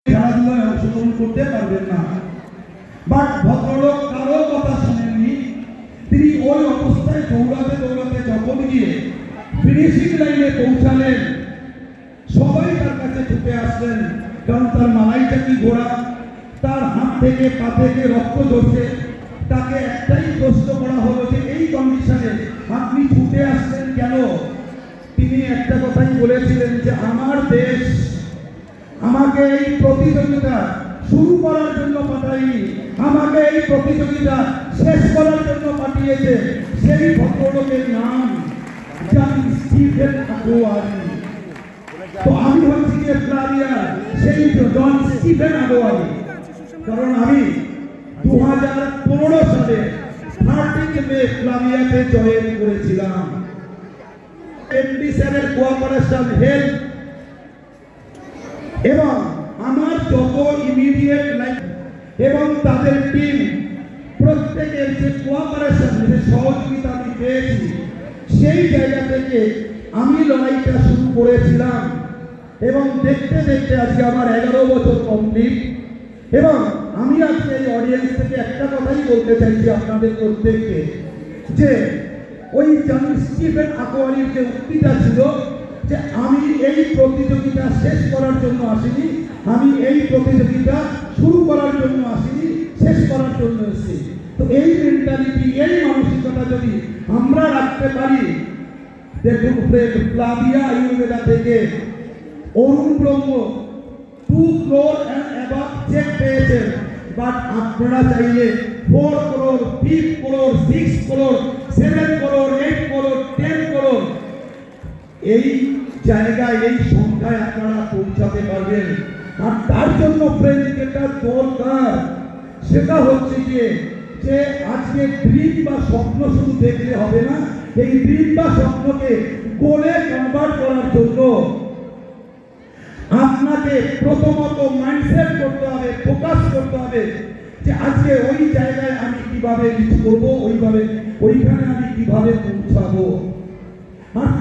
খেলাধুলায় অংশগ্রহণ করতে পারবেন না। বাট ভদ্রলোক কারো কথা শোনেননি। তিনি ওই অবস্থায় দৌড়াতে দৌড়াতে যখন গিয়ে ফিনিশিং লাইনে পৌঁছালেন, সবাই তার কাছে ছুটে আসলেন, কারণ তার মালাইটা কি ঘোড়া, তার হাত থেকে পা থেকে রক্ত ঝরছে। তাকে একটাই প্রশ্ন করা হলো যে এই কন্ডিশনে আপনি ছুটে আসছেন কেন? তিনি একটা কথাই বলেছিলেন যে আমার দেশ আমাকে এই প্রতিযোগিতা শুরু করার জন্য পাঠায়নি, আমাকে এই প্রতিযোগিতা শেষ করার জন্য পাঠিয়েছে। সেই ভদ্রলোকের নাম জন স্টিফেন আগুয়ারি। তো আমি হচ্ছি যে ফ্লাভিয়ার সেই জন স্টিফেন আগুয়ারি, কারণ আমি 2015 সালে 13 মে ফ্লাভিয়াতে জয়েন করেছিলাম। এমডি স্যারের কোঅপারেশন হেল্প এবং আমার যত ইমিডিয়েট লাইফ এবং তাদের টিম প্রত্যেকের যে কোঅপারেশন, যে সহযোগিতা আমি পেয়েছি, সেই জায়গা থেকে আমি লড়াইটা শুরু করেছিলাম এবং দেখতে দেখতে আজকে আমার 11 বছর কমপ্লিট। এবং আমি আজকে এই অডিয়েন্স থেকে একটা কথাই বলতে চাইছি আপনাদের প্রত্যেককে, যে ওই জন স্টিফেন আগুয়ারির যে উক্তিটা ছিল যে আমি এই প্রতিযোগিতা শেষ করার জন্য আসিনি, আমি এই প্রতিযোগিতা শুরু করার জন্য আসিনি, শেষ করার জন্য এসেছি। তো এই মেন্টালিটি, এই মানসিকতা যদি আমরা রাখতে পারি, দেখুন ফ্লাভিয়া আয়ুর্বেদা থেকে অরুণ ব্রহ্ম 2 crore and above চেক পেয়েছেন, বাট আপনারা চাইলে 4 crore, 5 crore, 6 crore, 7 crore, 8 crore, 10 crore এই জায়গায়, এই সংখ্যায় আপনারা পৌঁছাতে পারবেন। আর তার জন্য ফ্রেন্ড যেটা দরকার সেটা হচ্ছে যে আজকে ড্রিম বা স্বপ্ন শুধু দেখলে হবে না, এই ড্রিম বা স্বপ্নকে গোলে কনভার্ট করার জন্য আপনাকে প্রথমত মাইন্ডসেট করতে হবে, ফোকাস করতে হবে যে আজকে ওই জায়গায় আমি কিভাবে রিচ করবো, ওইখানে আমি কিভাবে পৌঁছাবো।